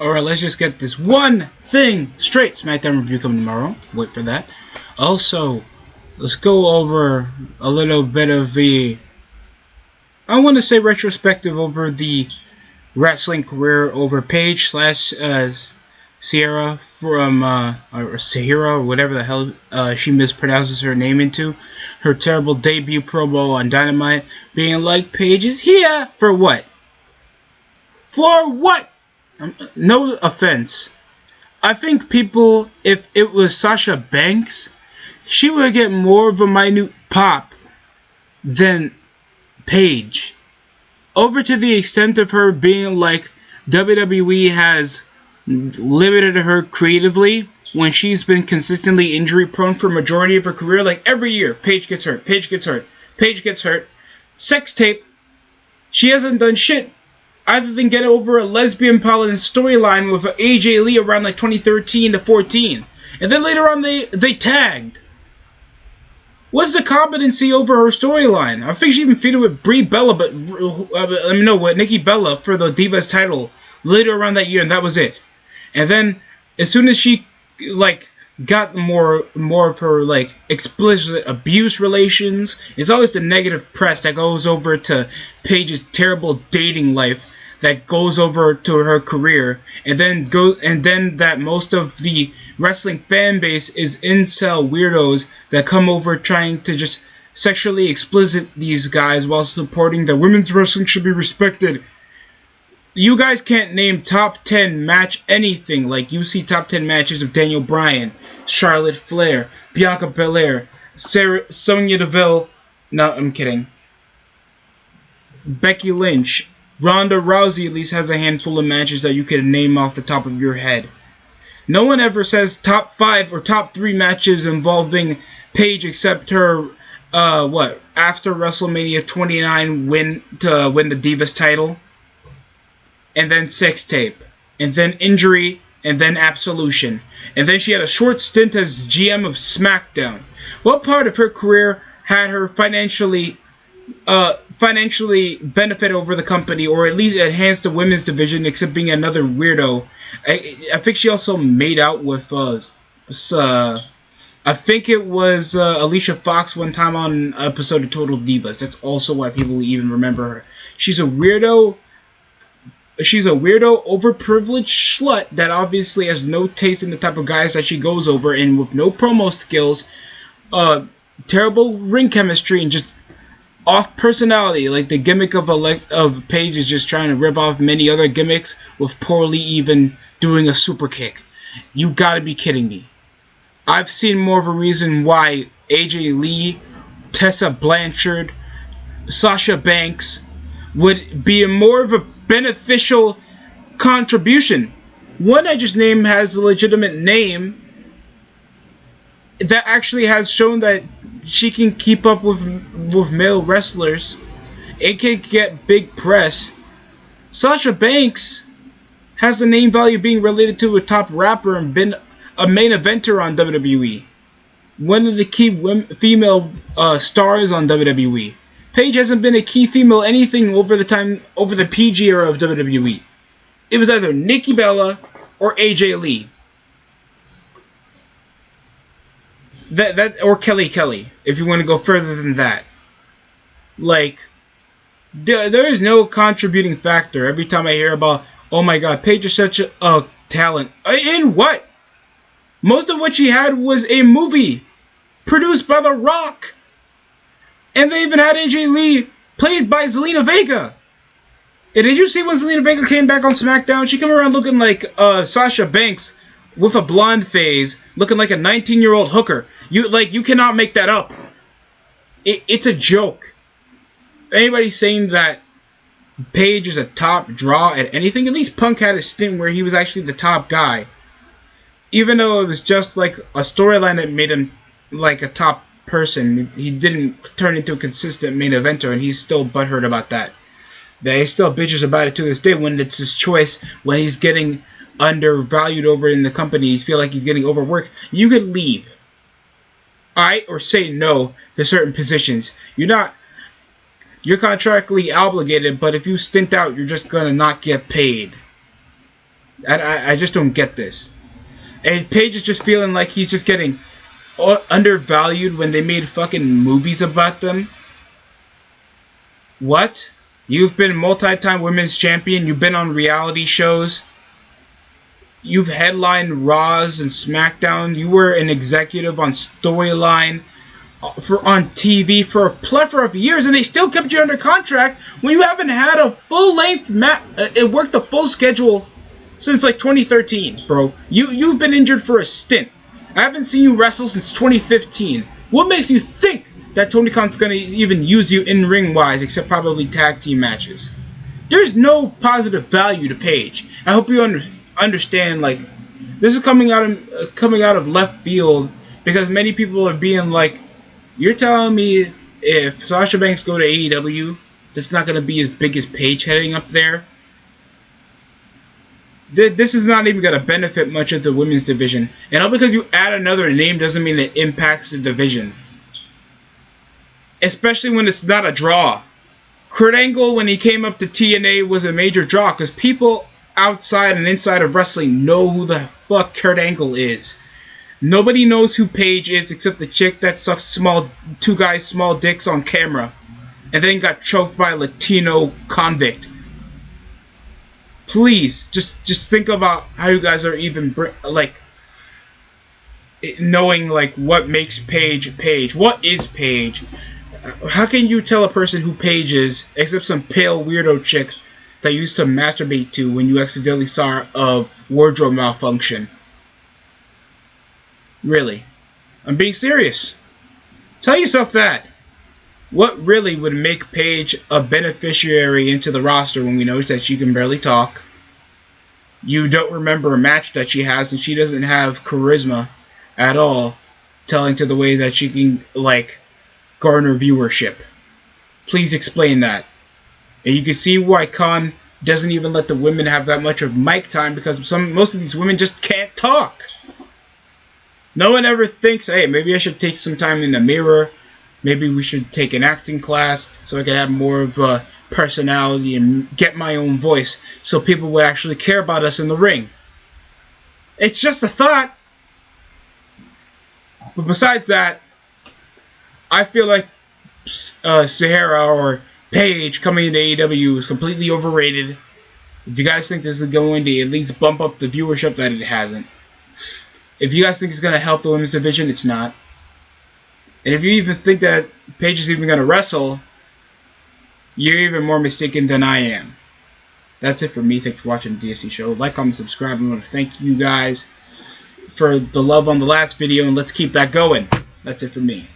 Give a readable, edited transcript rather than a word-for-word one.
Alright, let's just get this one thing straight. SmackDown review coming tomorrow. Wait for that. Also, let's go over a little bit of I want to say retrospective over the wrestling career over Paige slash Sierra from, or Sahira, or whatever the hell she mispronounces her name into. Her terrible debut promo on Dynamite being like, Paige is here! For what? For what? No offense. I think people, if it was Sasha Banks, she would get more of a minute pop than Paige. Over to the extent of her being like, WWE has limited her creatively when she's been consistently injury prone for a majority of her career. Like every year, Paige gets hurt, Paige gets hurt, Paige gets hurt. Sex tape, she hasn't done shit other than get over a lesbian Paladin storyline with AJ Lee around like 2013 to 14. And then later on they tagged. What's the competency over her storyline? I think she even feuded with Brie Bella, with Nikki Bella for the Divas title later around that year, and that was it. And then as soon as she got more of her explicit abuse relations, it's always the negative press that goes over to Paige's terrible dating life that goes over to her career, and then that most of the wrestling fan base is incel weirdos that come over trying to just sexually explicit these guys while supporting that women's wrestling should be respected. You guys can't name top 10 match anything. Like, you see top 10 matches of Daniel Bryan, Charlotte Flair, Bianca Belair, Sonya Deville, no, I'm kidding, Becky Lynch. Ronda Rousey at least has a handful of matches that you could name off the top of your head. No one ever says top 5 or top 3 matches involving Paige except her, after WrestleMania 29 win the Divas title, and then sex tape, and then injury, and then absolution. And then she had a short stint as GM of SmackDown. What part of her career had her financially benefit over the company, or at least enhance the women's division, except being another weirdo? I think she also made out with I think it was Alicia Fox one time on an episode of Total Divas. That's also why people even remember her. She's a weirdo, overprivileged slut that obviously has no taste in the type of guys that she goes over, and with no promo skills, terrible ring chemistry, and just off personality. Like, the gimmick of Paige is just trying to rip off many other gimmicks with poorly even doing a super kick. You gotta be kidding me. I've seen more of a reason why AJ Lee, Tessa Blanchard, Sasha Banks would be more of a beneficial contribution. One I just named has a legitimate name that actually has shown that she can keep up with male wrestlers. It can get big press. Sasha Banks has the name value being related to a top rapper and been a main eventer on WWE. One of the key female stars on WWE. Paige hasn't been a key female anything over the PG era of WWE. It was either Nikki Bella or AJ Lee. That or Kelly, if you want to go further than that. Like, there is no contributing factor. Every time I hear about, oh my god, Paige is such a talent. In what? Most of what she had was a movie produced by The Rock. And they even had AJ Lee played by Zelina Vega. And did you see when Zelina Vega came back on SmackDown? She came around looking like Sasha Banks with a blonde phase, looking like a 19-year-old hooker. You cannot make that up. It's a joke. Anybody saying that Paige is a top draw at anything, at least Punk had a stint where he was actually the top guy. Even though it was just like a storyline that made him like a top person, he didn't turn into a consistent main eventer, and he's still butthurt about that. He still bitches about it to this day when it's his choice, when he's getting undervalued over in the company, you feel like he's getting overworked. You could leave. Alright? Or say no to certain positions. You're contractually obligated, but if you stint out, you're just gonna not get paid. I just don't get this. And Paige is just feeling like he's just getting undervalued when they made fucking movies about them. What? You've been multi-time women's champion. You've been on reality shows. You've headlined Raws and SmackDown. You were an executive on Storyline on TV for a plethora of years, and they still kept you under contract when you haven't had a full-length match. It worked a full schedule since like 2013, bro. You've been injured for a stint. I haven't seen you wrestle since 2015. What makes you think that Tony Khan's gonna even use you in ring wise, except probably tag team matches? There's no positive value to Paige. I hope you understand. Like, this is coming out of left field because many people are being like, "You're telling me if Sasha Banks go to AEW, that's not gonna be as big as Paige heading up there?" This is not even going to benefit much of the women's division. And all because you add another name doesn't mean it impacts the division. Especially when it's not a draw. Kurt Angle, when he came up to TNA, was a major draw because people outside and inside of wrestling know who the fuck Kurt Angle is. Nobody knows who Paige is except the chick that sucked two guys' small dicks on camera and then got choked by a Latino convict. Please, just think about how you guys are even like knowing like what makes Paige Paige. What is Paige? How can you tell a person who Paige is except some pale weirdo chick that you used to masturbate to when you accidentally saw a wardrobe malfunction? Really, I'm being serious. Tell yourself that. What really would make Paige a beneficiary into the roster when we know that she can barely talk? You don't remember a match that she has, and she doesn't have charisma at all, telling to the way that she can, like, garner viewership. Please explain that. And you can see why Khan doesn't even let the women have that much of mic time, because most of these women just can't talk. No one ever thinks, hey, maybe I should take some time in the mirror. Maybe we should take an acting class so I can have more of a personality and get my own voice so people would actually care about us in the ring. It's just a thought. But besides that, I feel like Sahara or Paige coming into AEW is completely overrated. If you guys think this is going to at least bump up the viewership, that it hasn't. If you guys think it's going to help the women's division, it's not. And if you even think that Paige is even going to wrestle, you're even more mistaken than I am. That's it for me. Thanks for watching the DST show. Like, comment, subscribe. I want to thank you guys for the love on the last video, and let's keep that going. That's it for me.